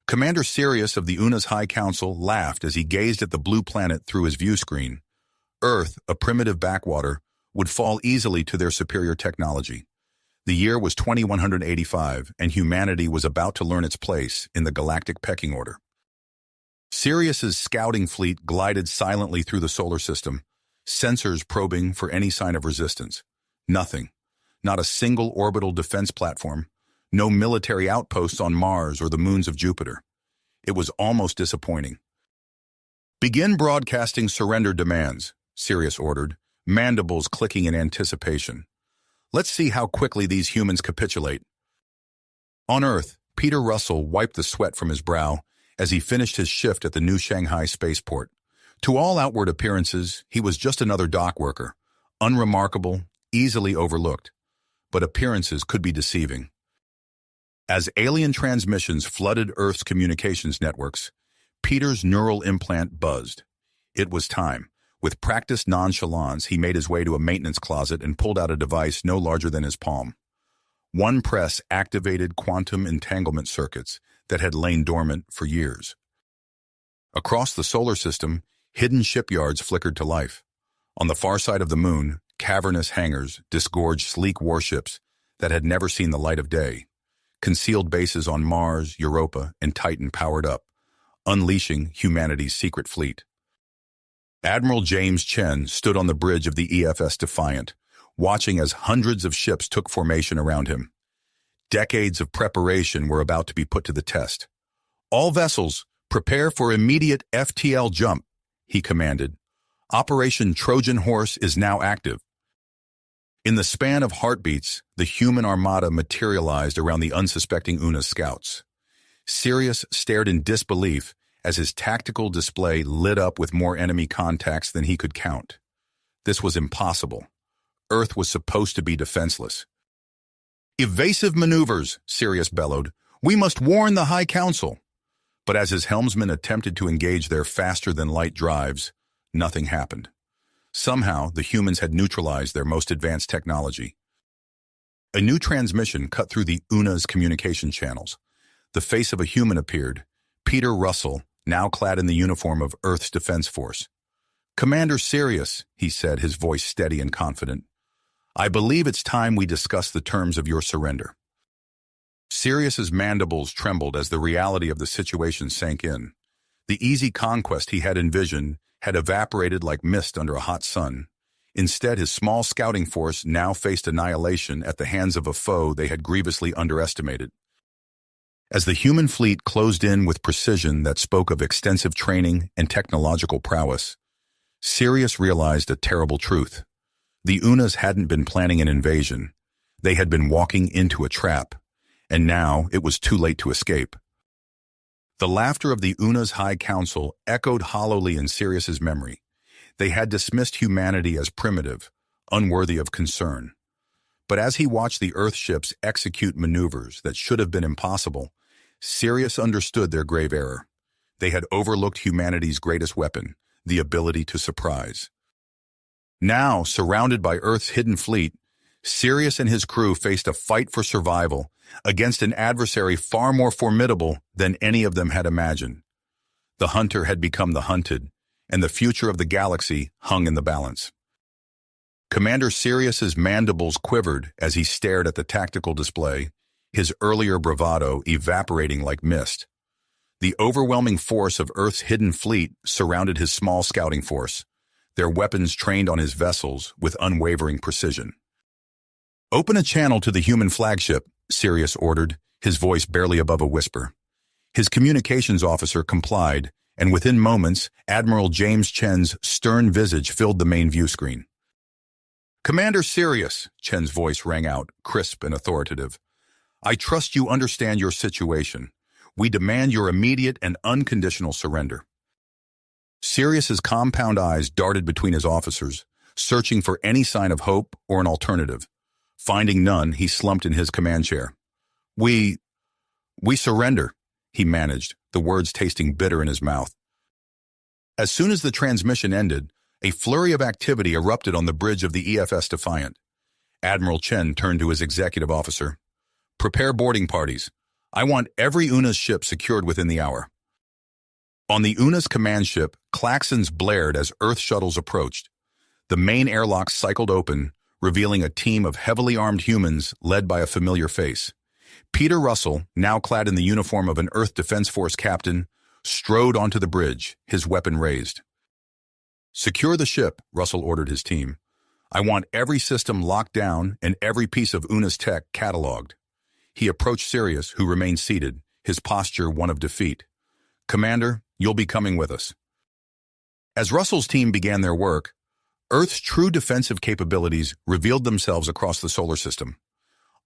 Commander Sirius of the UNA's High Council laughed as he gazed at the blue planet through his view screen. Earth, a primitive backwater, would fall easily to their superior technology. The year was 2185, and humanity was about to learn its place in the galactic pecking order. Sirius's scouting fleet glided silently through the solar system, sensors probing for any sign of resistance. Nothing. Not a single orbital defense platform. No military outposts on Mars or the moons of Jupiter. It was almost disappointing. "Begin broadcasting surrender demands," Sirius ordered, mandibles clicking in anticipation. "Let's see how quickly these humans capitulate." On Earth, Peter Russell wiped the sweat from his brow as he finished his shift at the new Shanghai spaceport. To all outward appearances, he was just another dock worker, unremarkable, easily overlooked. But appearances could be deceiving. As alien transmissions flooded Earth's communications networks, Peter's neural implant buzzed. It was time. With practiced nonchalance, he made his way to a maintenance closet and pulled out a device no larger than his palm. One press activated quantum entanglement circuits that had lain dormant for years. Across the solar system, hidden shipyards flickered to life. On the far side of the moon, cavernous hangars disgorged sleek warships that had never seen the light of day. Concealed bases on Mars, Europa, and Titan powered up, unleashing humanity's secret fleet. Admiral James Chen stood on the bridge of the EFS Defiant, watching as hundreds of ships took formation around him. Decades of preparation were about to be put to the test. "All vessels, prepare for immediate FTL jump," he commanded. "Operation Trojan Horse is now active." In the span of heartbeats, the human armada materialized around the unsuspecting UNA's scouts. Sirius stared in disbelief as his tactical display lit up with more enemy contacts than he could count. This was impossible. Earth was supposed to be defenseless. "Evasive maneuvers," Sirius bellowed. "We must warn the High Council." But as his helmsmen attempted to engage their faster-than-light drives, nothing happened. Somehow, the humans had neutralized their most advanced technology. A new transmission cut through the UNA's communication channels. The face of a human appeared, Peter Russell, now clad in the uniform of Earth's Defense Force. "Commander Sirius," he said, his voice steady and confident, "I believe it's time we discuss the terms of your surrender." Sirius's mandibles trembled as the reality of the situation sank in. The easy conquest he had envisioned had evaporated like mist under a hot sun. Instead, his small scouting force now faced annihilation at the hands of a foe they had grievously underestimated. As the human fleet closed in with precision that spoke of extensive training and technological prowess, Sirius realized a terrible truth. The UNAs hadn't been planning an invasion. They had been walking into a trap, and now it was too late to escape. The laughter of the UNA's High Council echoed hollowly in Sirius's memory. They had dismissed humanity as primitive, unworthy of concern. But as he watched the Earth ships execute maneuvers that should have been impossible, Sirius understood their grave error. They had overlooked humanity's greatest weapon, the ability to surprise. Now, surrounded by Earth's hidden fleet, Sirius and his crew faced a fight for survival against an adversary far more formidable than any of them had imagined. The hunter had become the hunted, and the future of the galaxy hung in the balance. Commander Sirius's mandibles quivered as he stared at the tactical display, his earlier bravado evaporating like mist. The overwhelming force of Earth's hidden fleet surrounded his small scouting force, their weapons trained on his vessels with unwavering precision. "Open a channel to the human flagship," Sirius ordered, his voice barely above a whisper. His communications officer complied, and within moments, Admiral James Chen's stern visage filled the main view screen. "Commander Sirius," Chen's voice rang out, crisp and authoritative. "I trust you understand your situation. We demand your immediate and unconditional surrender." Sirius's compound eyes darted between his officers, searching for any sign of hope or an alternative. Finding none, he slumped in his command chair. We surrender," he managed, the words tasting bitter in his mouth. As soon as the transmission ended, a flurry of activity erupted on the bridge of the EFS Defiant. Admiral Chen turned to his executive officer. "Prepare boarding parties. I want every UNA's ship secured within the hour. On the UNA's command ship, klaxons blared as Earth shuttles approached. The main airlocks cycled open, revealing a team of heavily armed humans led by a familiar face. Peter Russell, now clad in the uniform of an Earth Defense Force captain, strode onto the bridge, his weapon raised. "Secure the ship," Russell ordered his team. "I want every system locked down and every piece of UNA's tech cataloged." He approached Sirius, who remained seated, his posture one of defeat. "Commander, you'll be coming with us." As Russell's team began their work, Earth's true defensive capabilities revealed themselves across the solar system.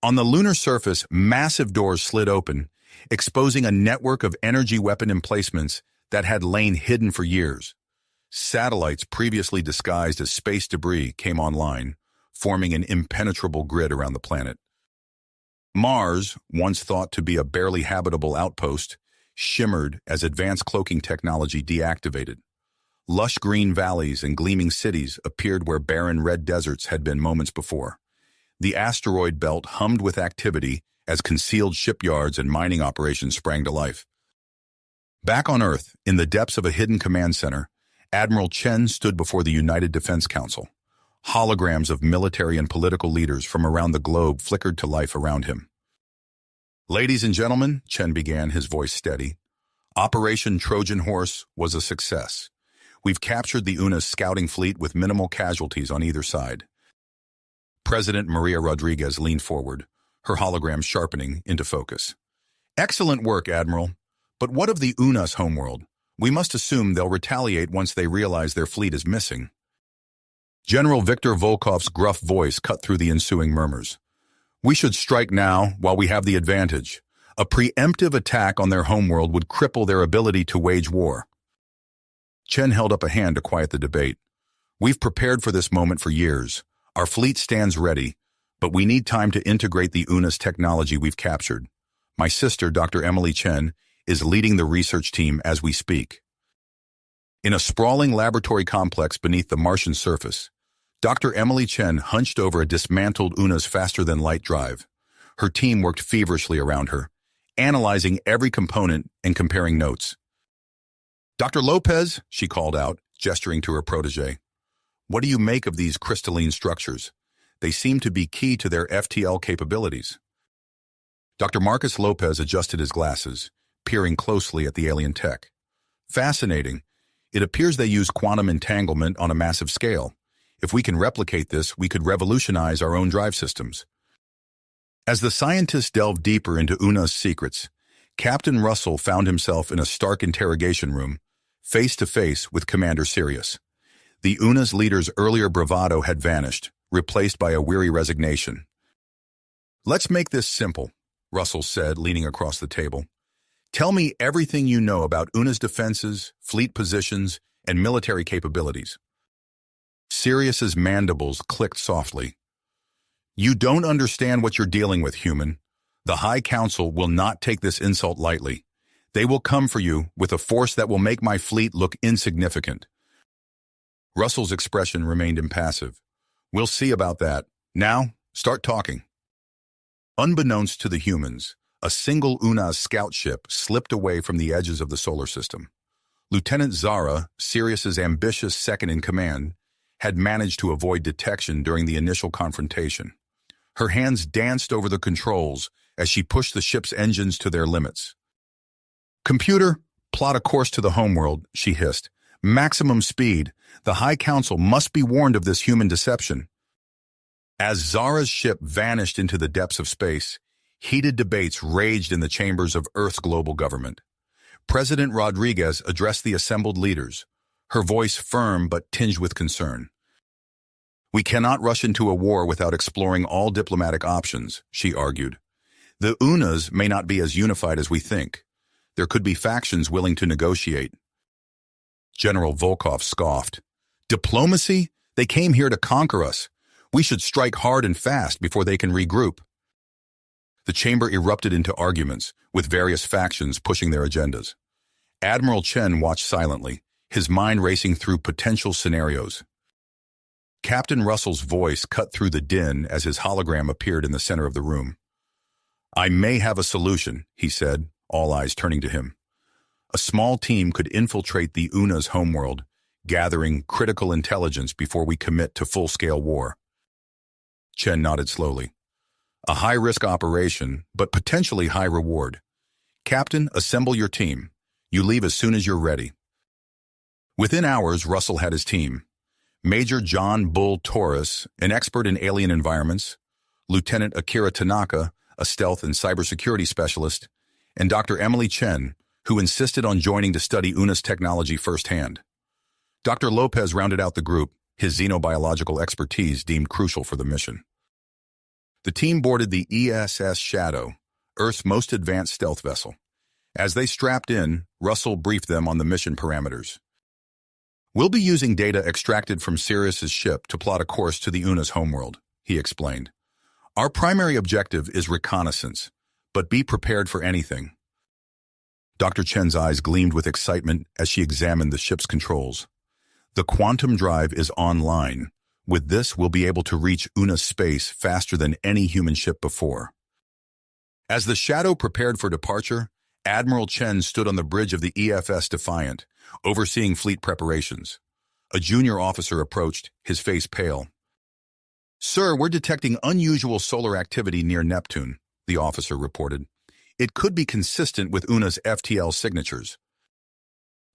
On the lunar surface, massive doors slid open, exposing a network of energy weapon emplacements that had lain hidden for years. Satellites previously disguised as space debris came online, forming an impenetrable grid around the planet. Mars, once thought to be a barely habitable outpost, shimmered as advanced cloaking technology deactivated. Lush green valleys and gleaming cities appeared where barren red deserts had been moments before. The asteroid belt hummed with activity as concealed shipyards and mining operations sprang to life. Back on Earth, in the depths of a hidden command center, Admiral Chen stood before the United Defense Council. Holograms of military and political leaders from around the globe flickered to life around him. "Ladies and gentlemen," Chen began, his voice steady, "Operation Trojan Horse was a success. We've captured the UNA's scouting fleet with minimal casualties on either side." President Maria Rodriguez leaned forward, her hologram sharpening into focus. "Excellent work, Admiral. But what of the UNA's homeworld? We must assume they'll retaliate once they realize their fleet is missing." General Viktor Volkov's gruff voice cut through the ensuing murmurs. "We should strike now while we have the advantage. A preemptive attack on their homeworld would cripple their ability to wage war." Chen held up a hand to quiet the debate. "We've prepared for this moment for years. Our fleet stands ready, but we need time to integrate the UNA's technology we've captured. My sister, Dr. Emily Chen, is leading the research team as we speak." In a sprawling laboratory complex beneath the Martian surface, Dr. Emily Chen hunched over a dismantled UNA's faster-than-light drive. Her team worked feverishly around her, analyzing every component and comparing notes. "Dr. Lopez," she called out, gesturing to her protege. "What do you make of these crystalline structures? They seem to be key to their FTL capabilities." Dr. Marcus Lopez adjusted his glasses, peering closely at the alien tech. "Fascinating. It appears they use quantum entanglement on a massive scale. If we can replicate this, we could revolutionize our own drive systems." As the scientists delved deeper into UNA's secrets, Captain Russell found himself in a stark interrogation room, face to face with Commander Sirius. The UNA's leader's earlier bravado had vanished, replaced by a weary resignation. "Let's make this simple," Russell said, leaning across the table. "Tell me everything you know about UNA's defenses, fleet positions, and military capabilities." Sirius's mandibles clicked softly. "You don't understand what you're dealing with, human. The High Council will not take this insult lightly. They will come for you with a force that will make my fleet look insignificant." Russell's expression remained impassive. "We'll see about that. Now, start talking." Unbeknownst to the humans, a single UNA's scout ship slipped away from the edges of the solar system. Lieutenant Zara, Sirius's ambitious second-in-command, had managed to avoid detection during the initial confrontation. Her hands danced over the controls as she pushed the ship's engines to their limits. "Computer, plot a course to the homeworld," she hissed. "Maximum speed. The High Council must be warned of this human deception." As Zara's ship vanished into the depths of space, heated debates raged in the chambers of Earth's global government. President Rodriguez addressed the assembled leaders, her voice firm but tinged with concern. "We cannot rush into a war without exploring all diplomatic options," she argued. "The UNAs may not be as unified as we think. There could be factions willing to negotiate." General Volkov scoffed. "Diplomacy? They came here to conquer us. We should strike hard and fast before they can regroup." The chamber erupted into arguments, with various factions pushing their agendas. Admiral Chen watched silently, his mind racing through potential scenarios. Captain Russell's voice cut through the din as his hologram appeared in the center of the room. I may have a solution, he said, all eyes turning to him. A small team could infiltrate the Una's homeworld, gathering critical intelligence before we commit to full-scale war. Chen nodded slowly. A high-risk operation, but potentially high reward. Captain, assemble your team. You leave as soon as you're ready. Within hours, Russell had his team. Major John Bull Torres, an expert in alien environments, Lieutenant Akira Tanaka, a stealth and cybersecurity specialist, and Dr. Emily Chen, who insisted on joining to study Una's technology firsthand. Dr. Lopez rounded out the group, his xenobiological expertise deemed crucial for the mission. The team boarded the ESS Shadow, Earth's most advanced stealth vessel. As they strapped in, Russell briefed them on the mission parameters. We'll be using data extracted from Sirius's ship to plot a course to the Una's homeworld, he explained. Our primary objective is reconnaissance, but be prepared for anything. Dr. Chen's eyes gleamed with excitement as she examined the ship's controls. The quantum drive is online. With this, we'll be able to reach Una's space faster than any human ship before. As the Shadow prepared for departure, Admiral Chen stood on the bridge of the EFS Defiant, overseeing fleet preparations. A junior officer approached, his face pale. Sir, we're detecting unusual solar activity near Neptune, the officer reported. It could be consistent with Una's FTL signatures.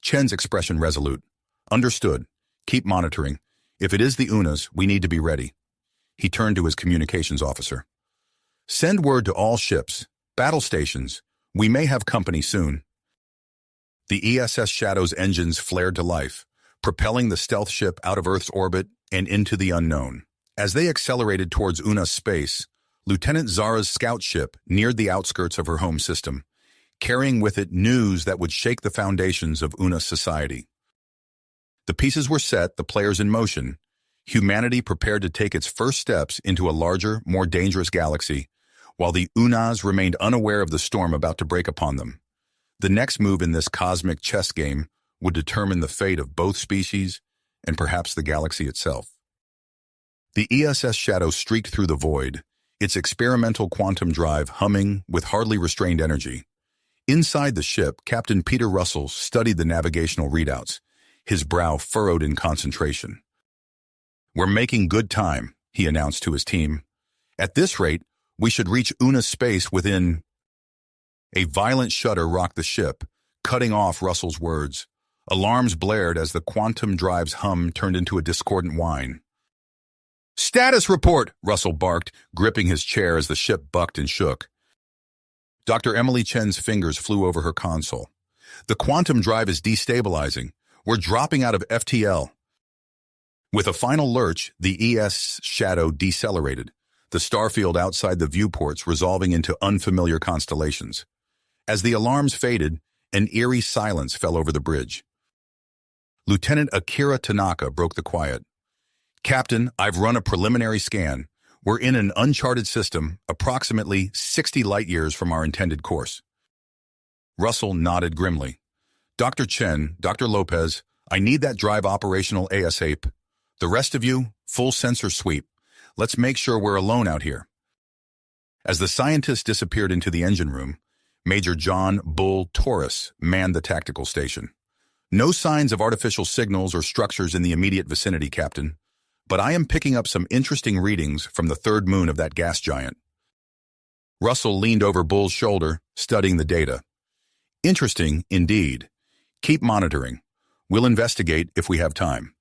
Chen's expression resolute. Understood. Keep monitoring. If it is the Una's, we need to be ready. He turned to his communications officer. Send word to all ships, battle stations. We may have company soon. The ESS Shadow's engines flared to life, propelling the stealth ship out of Earth's orbit and into the unknown. As they accelerated towards Una's space, Lieutenant Zara's scout ship neared the outskirts of her home system, carrying with it news that would shake the foundations of Una's society. The pieces were set, the players in motion. Humanity prepared to take its first steps into a larger, more dangerous galaxy, while the Unas remained unaware of the storm about to break upon them. The next move in this cosmic chess game would determine the fate of both species and perhaps the galaxy itself. The ESS Shadow streaked through the void, its experimental quantum drive humming with hardly restrained energy. Inside the ship, Captain Peter Russell studied the navigational readouts, his brow furrowed in concentration. We're making good time, he announced to his team. At this rate, we should reach Una's space within... A violent shudder rocked the ship, cutting off Russell's words. Alarms blared as the quantum drive's hum turned into a discordant whine. Status report, Russell barked, gripping his chair as the ship bucked and shook. Dr. Emily Chen's fingers flew over her console. The quantum drive is destabilizing. We're dropping out of FTL. With a final lurch, the ES Shadow decelerated, the starfield outside the viewports resolving into unfamiliar constellations. As the alarms faded, an eerie silence fell over the bridge. Lieutenant Akira Tanaka broke the quiet. Captain, I've run a preliminary scan. We're in an uncharted system, approximately 60 light-years from our intended course. Russell nodded grimly. Dr. Chen, Dr. Lopez, I need that drive operational ASAP. The rest of you, full sensor sweep. Let's make sure we're alone out here. As the scientists disappeared into the engine room, Major John Bull Torres manned the tactical station. No signs of artificial signals or structures in the immediate vicinity, Captain, but I am picking up some interesting readings from the third moon of that gas giant. Russell leaned over Bull's shoulder, studying the data. Interesting, indeed. Keep monitoring. We'll investigate if we have time.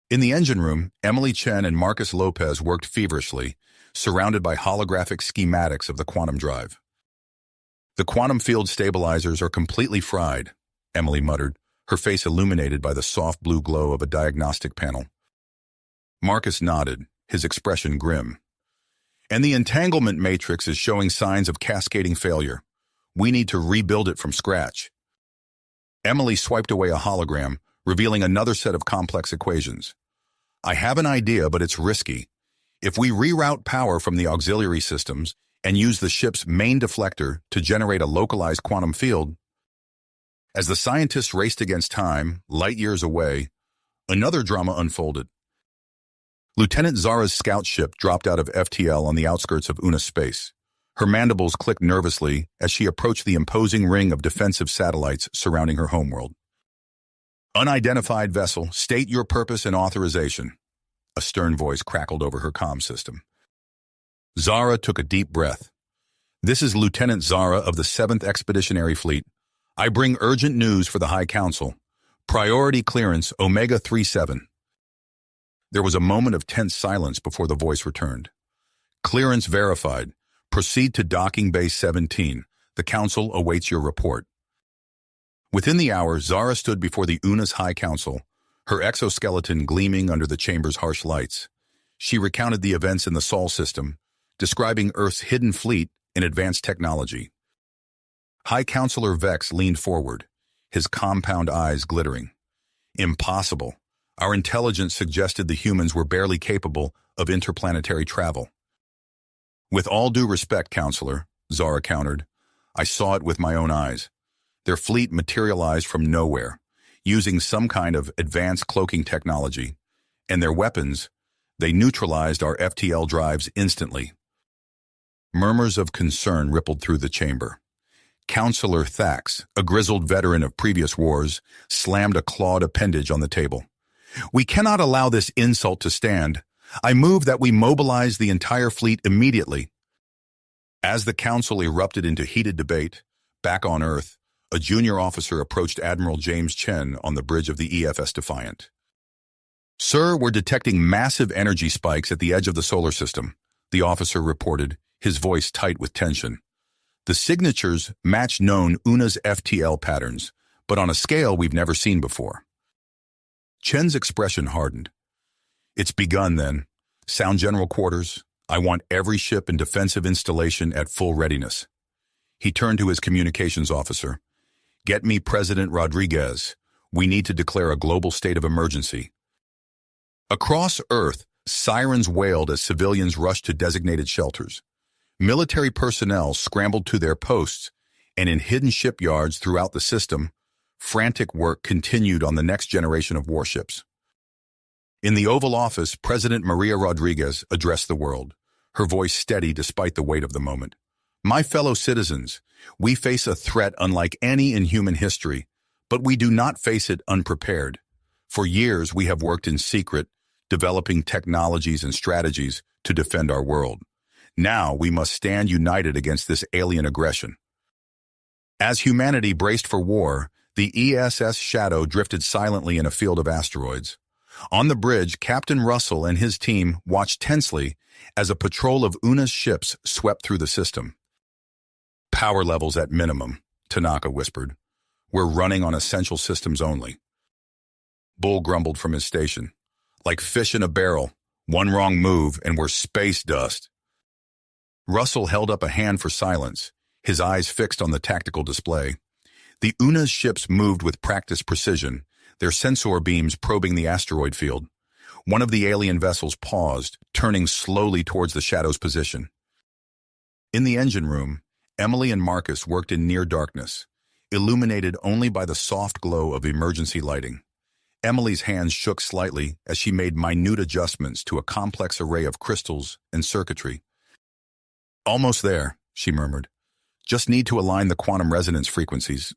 In the engine room, Emily Chen and Marcus Lopez worked feverishly, surrounded by holographic schematics of the quantum drive. The quantum field stabilizers are completely fried, Emily muttered, her face illuminated by the soft blue glow of a diagnostic panel. Marcus nodded, his expression grim. And the entanglement matrix is showing signs of cascading failure. We need to rebuild it from scratch. Emily swiped away a hologram, revealing another set of complex equations. I have an idea, but it's risky. If we reroute power from the auxiliary systems and use the ship's main deflector to generate a localized quantum field, as the scientists raced against time, light years away, another drama unfolded. Lieutenant Zara's scout ship dropped out of FTL on the outskirts of Una space. Her mandibles clicked nervously as she approached the imposing ring of defensive satellites surrounding her homeworld. Unidentified vessel, state your purpose and authorization. A stern voice crackled over her comm system. Zara took a deep breath. This is Lieutenant Zara of the 7th Expeditionary Fleet. I bring urgent news for the High Council. Priority clearance, Omega 37. There was a moment of tense silence before the voice returned. Clearance verified. Proceed to Docking Bay 17. The Council awaits your report. Within the hour, Zara stood before the UNA's High Council, her exoskeleton gleaming under the chamber's harsh lights. She recounted the events in the Sol system, describing Earth's hidden fleet and advanced technology. High Counselor Vex leaned forward, his compound eyes glittering. Impossible. Our intelligence suggested the humans were barely capable of interplanetary travel. With all due respect, Counselor, Zara countered, I saw it with my own eyes. Their fleet materialized from nowhere, using some kind of advanced cloaking technology, and their weapons, they neutralized our FTL drives instantly. Murmurs of concern rippled through the chamber. Counselor Thax, a grizzled veteran of previous wars, slammed a clawed appendage on the table. We cannot allow this insult to stand. I move that we mobilize the entire fleet immediately. As the council erupted into heated debate, back on Earth, a junior officer approached Admiral James Chen on the bridge of the EFS Defiant. Sir, we're detecting massive energy spikes at the edge of the solar system, the officer reported, his voice tight with tension. The signatures match known UNA's FTL patterns, but on a scale we've never seen before. Chen's expression hardened. It's begun then. Sound General Quarters. I want every ship and defensive installation at full readiness. He turned to his communications officer. Get me President Rodriguez. We need to declare a global state of emergency. Across Earth, sirens wailed as civilians rushed to designated shelters. Military personnel scrambled to their posts, and in hidden shipyards throughout the system, frantic work continued on the next generation of warships. In the Oval Office, President Maria Rodriguez addressed the world, her voice steady despite the weight of the moment. My fellow citizens, we face a threat unlike any in human history, but we do not face it unprepared. For years, we have worked in secret, developing technologies and strategies to defend our world. Now we must stand united against this alien aggression. As humanity braced for war, the ESS Shadow drifted silently in a field of asteroids. On the bridge, Captain Russell and his team watched tensely as a patrol of UNA's ships swept through the system. Power levels at minimum, Tanaka whispered. We're running on essential systems only. Bull grumbled from his station. Like fish in a barrel, one wrong move and we're space dust. Russell held up a hand for silence, his eyes fixed on the tactical display. The UNA's ships moved with practiced precision, their sensor beams probing the asteroid field. One of the alien vessels paused, turning slowly towards the Shadow's position. In the engine room, Emily and Marcus worked in near darkness, illuminated only by the soft glow of emergency lighting. Emily's hands shook slightly as she made minute adjustments to a complex array of crystals and circuitry. Almost there, she murmured. Just need to align the quantum resonance frequencies.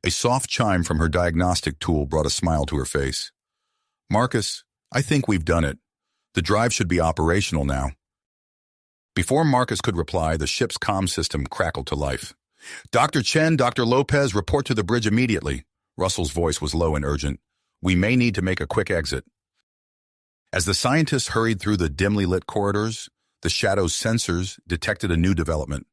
A soft chime from her diagnostic tool brought a smile to her face. Marcus, I think we've done it. The drive should be operational now. Before Marcus could reply, the ship's comm system crackled to life. Dr. Chen, Dr. Lopez, report to the bridge immediately. Russell's voice was low and urgent. We may need to make a quick exit. As the scientists hurried through the dimly lit corridors, the Shadow's sensors detected a new development.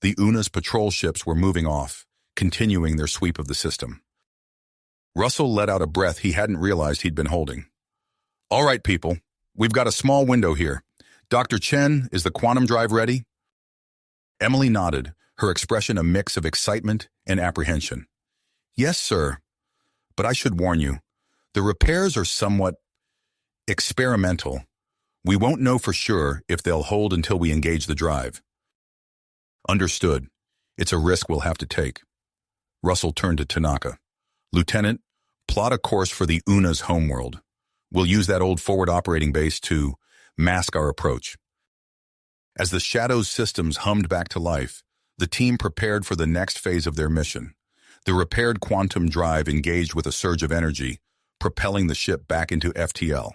The UNA's patrol ships were moving off, continuing their sweep of the system. Russell let out a breath he hadn't realized he'd been holding. All right, people, we've got a small window here. Dr. Chen, is the quantum drive ready? Emily nodded, her expression a mix of excitement and apprehension. Yes, sir. But I should warn you, the repairs are somewhat experimental. We won't know for sure if they'll hold until we engage the drive. Understood. It's a risk we'll have to take. Russell turned to Tanaka. Lieutenant, plot a course for the UNA's homeworld. We'll use that old forward operating base to mask our approach. As the Shadow's systems hummed back to life, the team prepared for the next phase of their mission. The repaired quantum drive engaged with a surge of energy, propelling the ship back into FTL.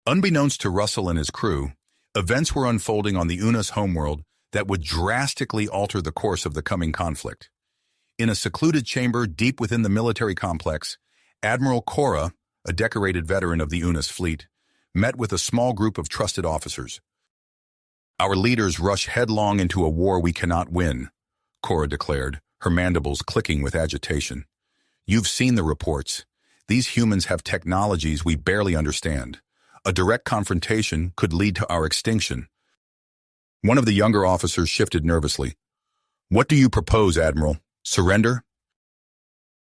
Unbeknownst to Russell and his crew, events were unfolding on the Unas homeworld that would drastically alter the course of the coming conflict. In a secluded chamber deep within the military complex, Admiral Cora, a decorated veteran of the Unas fleet, met with a small group of trusted officers. "Our leaders rush headlong into a war we cannot win," Cora declared, her mandibles clicking with agitation. "You've seen the reports. These humans have technologies we barely understand. A direct confrontation could lead to our extinction." One of the younger officers shifted nervously. "What do you propose, Admiral? Surrender?"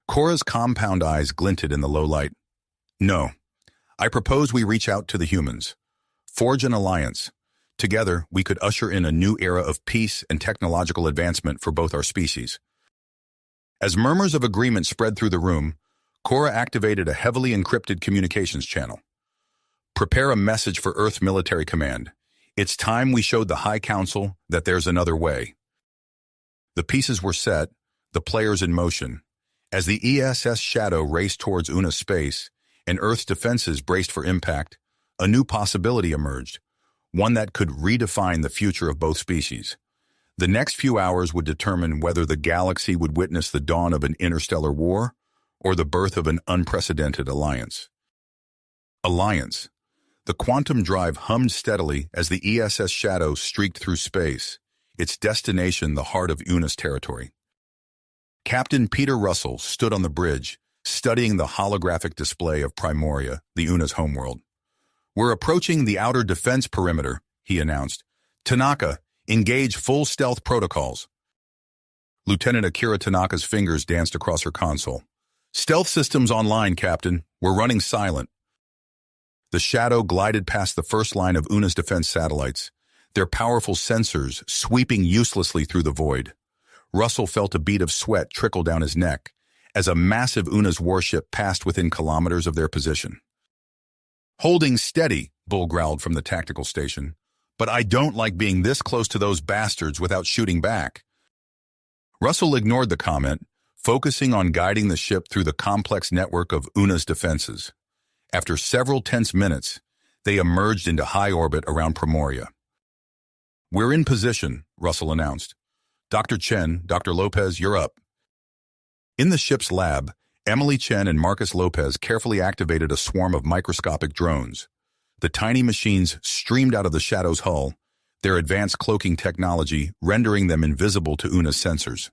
Cora's compound eyes glinted in the low light. "No. I propose we reach out to the humans. Forge an alliance. Together, we could usher in a new era of peace and technological advancement for both our species." As murmurs of agreement spread through the room, Cora activated a heavily encrypted communications channel. "Prepare a message for Earth Military Command. It's time we showed the High Council that there's another way." The pieces were set, the players in motion. As the ESS Shadow raced towards Una's space and Earth's defenses braced for impact, a new possibility emerged, one that could redefine the future of both species. The next few hours would determine whether the galaxy would witness the dawn of an interstellar war or the birth of an unprecedented alliance. Alliance. The quantum drive hummed steadily as the ESS Shadow streaked through space, its destination the heart of Una's territory. Captain Peter Russell stood on the bridge, studying the holographic display of Primoria, the Una's homeworld. "We're approaching the outer defense perimeter," he announced. "Tanaka, engage full stealth protocols." Lieutenant Akira Tanaka's fingers danced across her console. "Stealth systems online, Captain. We're running silent." The Shadow glided past the first line of Una's defense satellites, their powerful sensors sweeping uselessly through the void. Russell felt a bead of sweat trickle down his neck as a massive Una's warship passed within kilometers of their position. "Holding steady," Bull growled from the tactical station. "But I don't like being this close to those bastards without shooting back." Russell ignored the comment, focusing on guiding the ship through the complex network of Una's defenses. After several tense minutes, they emerged into high orbit around Primoria. "We're in position," Russell announced. "Dr. Chen, Dr. Lopez, you're up." In the ship's lab, Emily Chen and Marcus Lopez carefully activated a swarm of microscopic drones. The tiny machines streamed out of the Shadow's hull, their advanced cloaking technology rendering them invisible to Una's sensors.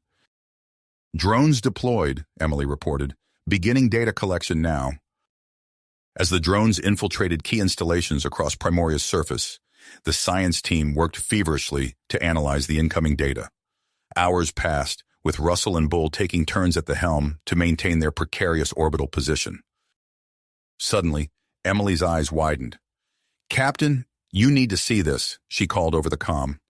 "Drones deployed," Emily reported, "beginning data collection now." As the drones infiltrated key installations across Primoria's surface, the science team worked feverishly to analyze the incoming data. Hours passed, with Russell and Bull taking turns at the helm to maintain their precarious orbital position. Suddenly, Emily's eyes widened. "Captain, you need to see this," she called over the comm.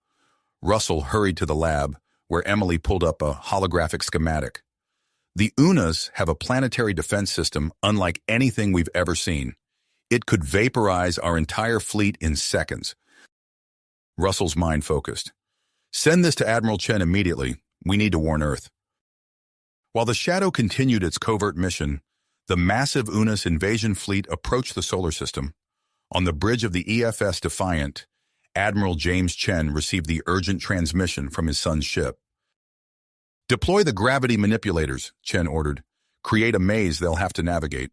Russell hurried to the lab, where Emily pulled up a holographic schematic. "The Unas have a planetary defense system unlike anything we've ever seen. It could vaporize our entire fleet in seconds." Russell's mind focused. "Send this to Admiral Chen immediately. We need to warn Earth." While the Shadow continued its covert mission, the massive Unas invasion fleet approached the solar system. On the bridge of the EFS Defiant, Admiral James Chen received the urgent transmission from his son's ship. "Deploy the gravity manipulators," Chen ordered. "Create a maze they'll have to navigate."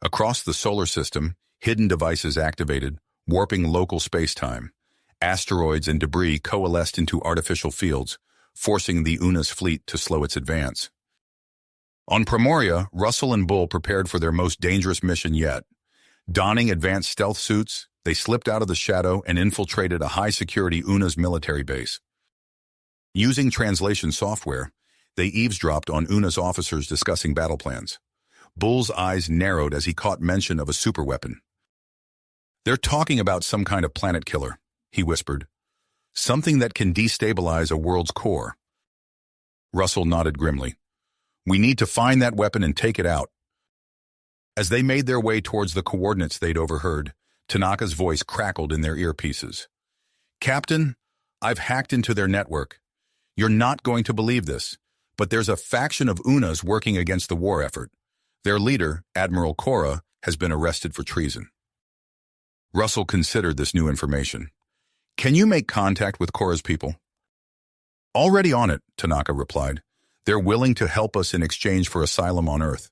Across the solar system, hidden devices activated, warping local space-time. Asteroids and debris coalesced into artificial fields, forcing the Unas fleet to slow its advance. On Primoria, Russell and Bull prepared for their most dangerous mission yet. Donning advanced stealth suits, they slipped out of the Shadow and infiltrated a high-security Unas military base. Using translation software, they eavesdropped on Unas officers discussing battle plans. Bull's eyes narrowed as he caught mention of a superweapon. "They're talking about some kind of planet killer," he whispered. "Something that can destabilize a world's core." Russell nodded grimly. "We need to find that weapon and take it out." As they made their way towards the coordinates they'd overheard, Tanaka's voice crackled in their earpieces. Captain, I've hacked into their network. You're not going to believe this, but there's a faction of Unas working against the war effort. Their leader, Admiral Cora, has been arrested for treason. Russell considered this new information. Can you make contact with Cora's people? Already on it, Tanaka replied. They're willing to help us in exchange for asylum on Earth.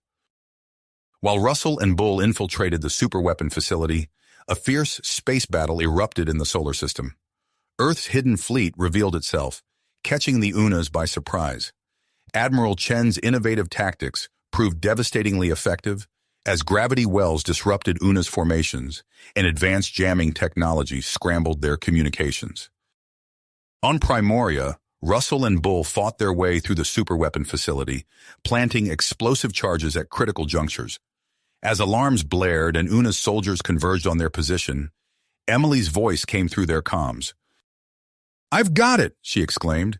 While Russell and Bull infiltrated the superweapon facility, a fierce space battle erupted in the solar system. Earth's hidden fleet revealed itself, catching the Unas by surprise. Admiral Chen's innovative tactics proved devastatingly effective as gravity wells disrupted Una's formations and advanced jamming technology scrambled their communications. On Primoria, Russell and Bull fought their way through the superweapon facility, planting explosive charges at critical junctures. As alarms blared and Una's soldiers converged on their position, Emily's voice came through their comms. "I've got it," she exclaimed.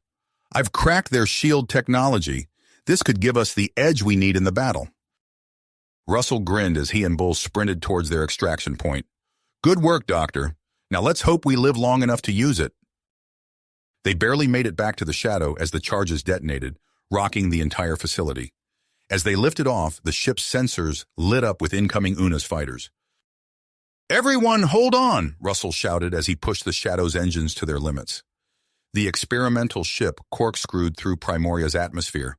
"I've cracked their shield technology. This could give us the edge we need in the battle." Russell grinned as he and Bull sprinted towards their extraction point. "Good work, Doctor. Now let's hope we live long enough to use it." They barely made it back to the shadow as the charges detonated, rocking the entire facility. As they lifted off, the ship's sensors lit up with incoming Unas fighters. "Everyone, hold on!" Russell shouted as he pushed the Shadow's engines to their limits. The experimental ship corkscrewed through Primoria's atmosphere,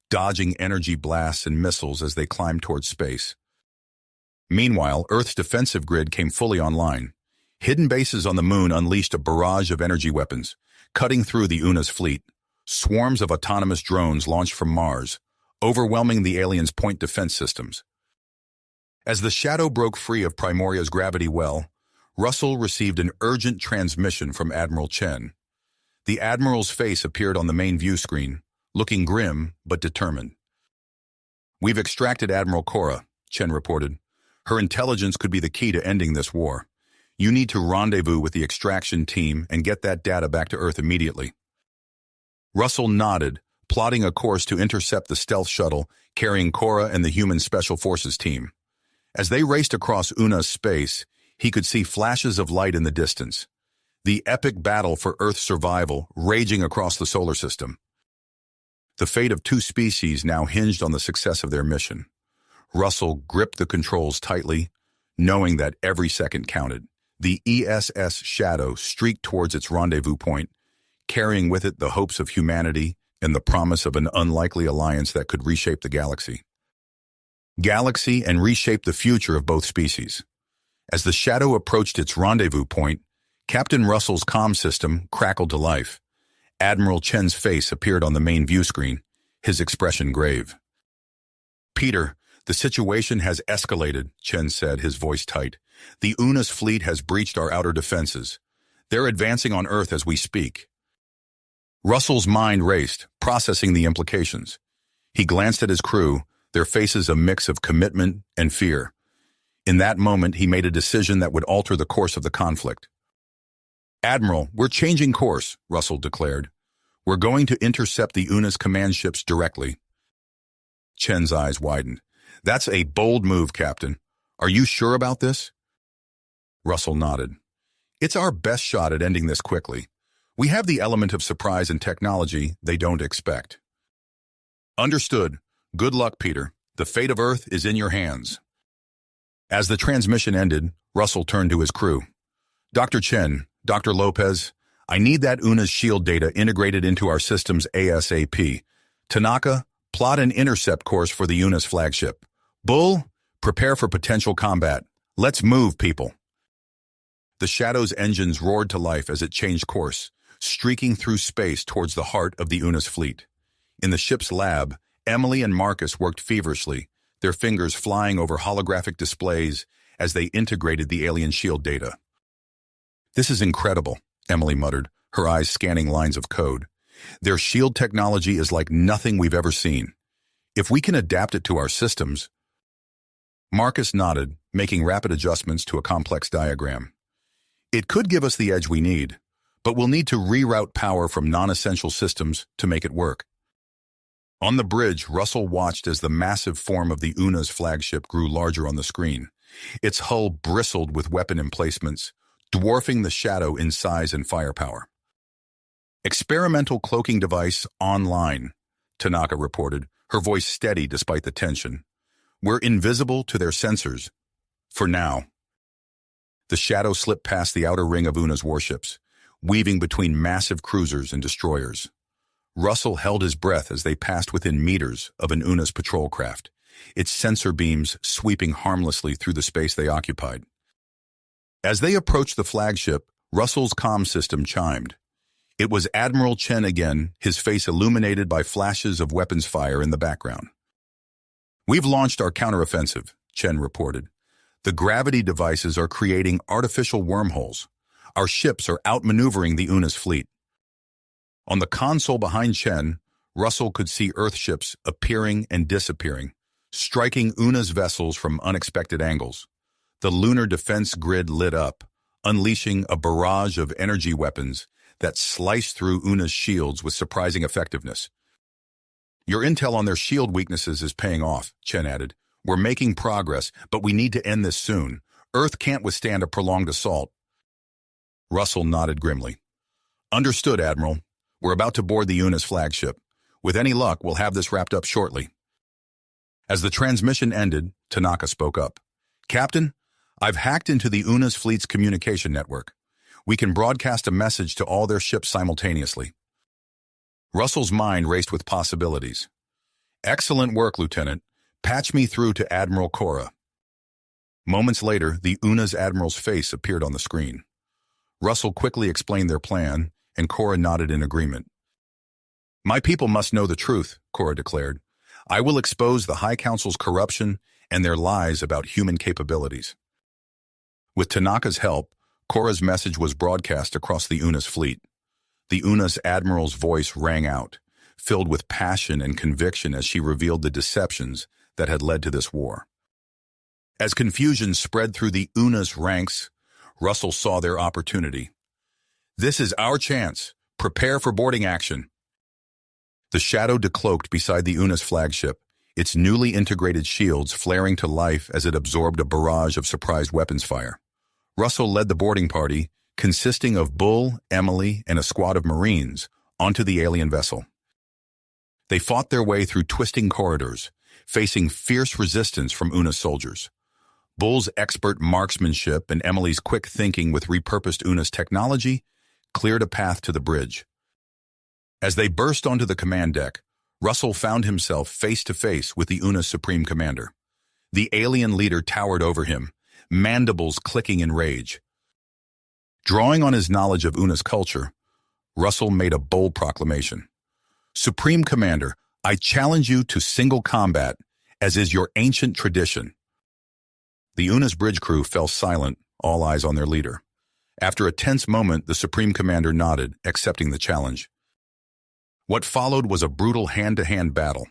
dodging energy blasts and missiles as they climbed towards space. Meanwhile, Earth's defensive grid came fully online. Hidden bases on the moon unleashed a barrage of energy weapons, cutting through the Una's fleet. Swarms of autonomous drones launched from Mars, overwhelming the aliens' point defense systems. As the Shadow broke free of Primoria's gravity well, Russell received an urgent transmission from Admiral Chen. The Admiral's face appeared on the main view screen, looking grim but determined. "We've extracted Admiral Cora," Chen reported. "Her intelligence could be the key to ending this war. You need to rendezvous with the extraction team and get that data back to Earth immediately." Russell nodded, plotting a course to intercept the stealth shuttle carrying Cora and the human Special Forces team. As they raced across Una's space, he could see flashes of light in the distance. The epic battle for Earth's survival raging across the solar system. The fate of two species now hinged on the success of their mission. Russell gripped the controls tightly, knowing that every second counted. The ESS Shadow streaked towards its rendezvous point, carrying with it the hopes of humanity and the promise of an unlikely alliance that could reshape the galaxy. And reshape the future of both species. As the Shadow approached its rendezvous point, Captain Russell's comm system crackled to life. Admiral Chen's face appeared on the main view screen, his expression grave. "Peter, the situation has escalated," Chen said, his voice tight. "The Una's fleet has breached our outer defenses. They're advancing on Earth as we speak." Russell's mind raced, processing the implications. He glanced at his crew, their faces a mix of commitment and fear. In that moment, he made a decision that would alter the course of the conflict. "Admiral, we're changing course," Russell declared. "We're going to intercept the Una's command ships directly." Chen's eyes widened. "That's a bold move, Captain. Are you sure about this?" Russell nodded. "It's our best shot at ending this quickly. We have the element of surprise and technology they don't expect." "Understood. Good luck, Peter. The fate of Earth is in your hands." As the transmission ended, Russell turned to his crew. "Dr. Chen, Dr. Lopez, I need that Una's shield data integrated into our systems ASAP. Tanaka, plot an intercept course for the Una's flagship. Bull, prepare for potential combat. Let's move, people." The Shadow's engines roared to life as it changed course, streaking through space towards the heart of the Una's fleet. In the ship's lab, Emily and Marcus worked feverishly, their fingers flying over holographic displays as they integrated the alien shield data. "This is incredible," Emily muttered, her eyes scanning lines of code. "Their shield technology is like nothing we've ever seen. If we can adapt it to our systems..." Marcus nodded, making rapid adjustments to a complex diagram. "It could give us the edge we need, but we'll need to reroute power from non-essential systems to make it work." On the bridge, Russell watched as the massive form of the Una's flagship grew larger on the screen. Its hull bristled with weapon emplacements, dwarfing the shadow in size and firepower. "Experimental cloaking device online," Tanaka reported, her voice steady despite the tension. "We're invisible to their sensors. For now." The shadow slipped past the outer ring of Una's warships, weaving between massive cruisers and destroyers. Russell held his breath as they passed within meters of an Una's patrol craft, its sensor beams sweeping harmlessly through the space they occupied. As they approached the flagship, Russell's comm system chimed. It was Admiral Chen again, his face illuminated by flashes of weapons fire in the background. "We've launched our counteroffensive," Chen reported. "The gravity devices are creating artificial wormholes. Our ships are outmaneuvering the Una's fleet." On the console behind Chen, Russell could see Earth ships appearing and disappearing, striking Una's vessels from unexpected angles. The lunar defense grid lit up, unleashing a barrage of energy weapons that sliced through Una's shields with surprising effectiveness. "Your intel on their shield weaknesses is paying off," Chen added. "We're making progress, but we need to end this soon. Earth can't withstand a prolonged assault." Russell nodded grimly. "Understood, Admiral. We're about to board the Una's flagship. With any luck, we'll have this wrapped up shortly." As the transmission ended, Tanaka spoke up. "Captain, I've hacked into the Una's fleet's communication network. We can broadcast a message to all their ships simultaneously." Russell's mind raced with possibilities. "Excellent work, Lieutenant. Patch me through to Admiral Cora." Moments later, the Una's admiral's face appeared on the screen. Russell quickly explained their plan, and Cora nodded in agreement. "My people must know the truth," Cora declared. "I will expose the High Council's corruption and their lies about human capabilities." With Tanaka's help, Cora's message was broadcast across the Una's fleet. The Una's admiral's voice rang out, filled with passion and conviction as she revealed the deceptions that had led to this war. As confusion spread through the Una's ranks, Russell saw their opportunity. "This is our chance. Prepare for boarding action." The shadow decloaked beside the Una's flagship, its newly integrated shields flaring to life as it absorbed a barrage of surprise weapons fire. Russell led the boarding party, consisting of Bull, Emily, and a squad of Marines, onto the alien vessel. They fought their way through twisting corridors, facing fierce resistance from Una's soldiers. Bull's expert marksmanship and Emily's quick thinking with repurposed Una's technology cleared a path to the bridge. As they burst onto the command deck, Russell found himself face-to-face with the Una's supreme commander. The alien leader towered over him, mandibles clicking in rage. Drawing on his knowledge of Una's culture, Russell made a bold proclamation. "Supreme Commander, I challenge you to single combat, as is your ancient tradition." The Una's bridge crew fell silent, all eyes on their leader. After a tense moment, the Supreme Commander nodded, accepting the challenge. What followed was a brutal hand-to-hand battle.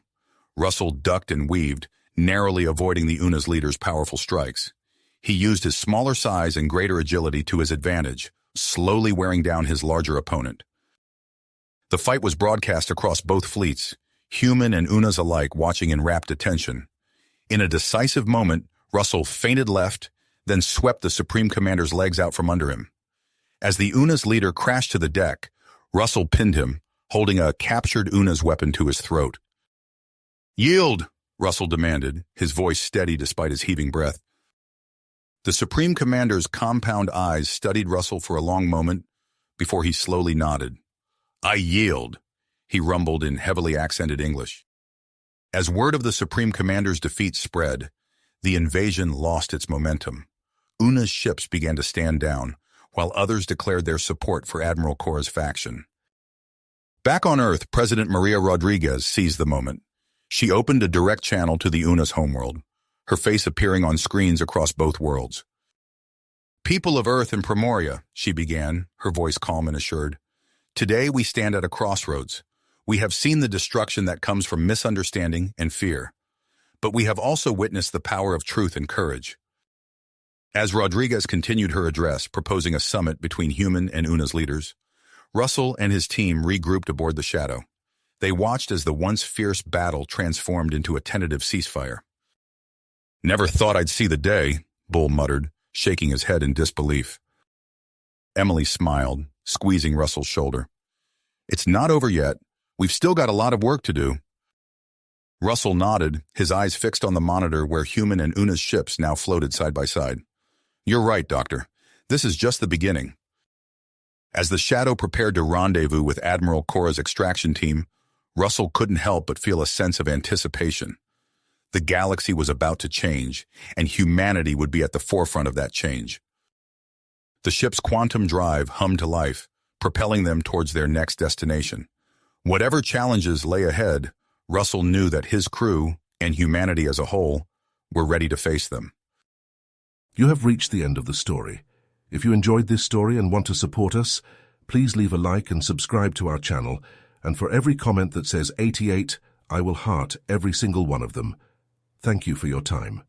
Russell ducked and weaved, narrowly avoiding the Una's leader's powerful strikes. He used his smaller size and greater agility to his advantage, slowly wearing down his larger opponent. The fight was broadcast across both fleets, human and Una's alike watching in rapt attention. In a decisive moment, Russell feinted left, then swept the Supreme Commander's legs out from under him. As the Una's leader crashed to the deck, Russell pinned him, holding a captured Una's weapon to his throat. "Yield," Russell demanded, his voice steady despite his heaving breath. The Supreme Commander's compound eyes studied Russell for a long moment before he slowly nodded. "I yield," he rumbled in heavily accented English. As word of the Supreme Commander's defeat spread, the invasion lost its momentum. Una's ships began to stand down, while others declared their support for Admiral Cora's faction. Back on Earth, President Maria Rodriguez seized the moment. She opened a direct channel to the Una's homeworld, her face appearing on screens across both worlds. "People of Earth and Primoria," she began, her voice calm and assured. "Today we stand at a crossroads. We have seen the destruction that comes from misunderstanding and fear. But we have also witnessed the power of truth and courage." As Rodriguez continued her address, proposing a summit between human and Una's leaders, Russell and his team regrouped aboard the Shadow. They watched as the once fierce battle transformed into a tentative ceasefire. "Never thought I'd see the day," Bull muttered, shaking his head in disbelief. Emily smiled, squeezing Russell's shoulder. It's not over yet. We've still got a lot of work to do. Russell nodded, his eyes fixed on the monitor where human and Una's ships now floated side by side. You're right, Doctor. This is just the beginning. As the Shadow prepared to rendezvous with Admiral Cora's extraction team, Russell couldn't help but feel a sense of anticipation. The galaxy was about to change, and humanity would be at the forefront of that change. The ship's quantum drive hummed to life, propelling them towards their next destination. Whatever challenges lay ahead, Russell knew that his crew, and humanity as a whole, were ready to face them. You have reached the end of the story. If you enjoyed this story and want to support us, please leave a like and subscribe to our channel, and for every comment that says 88, I will heart every single one of them. Thank you for your time.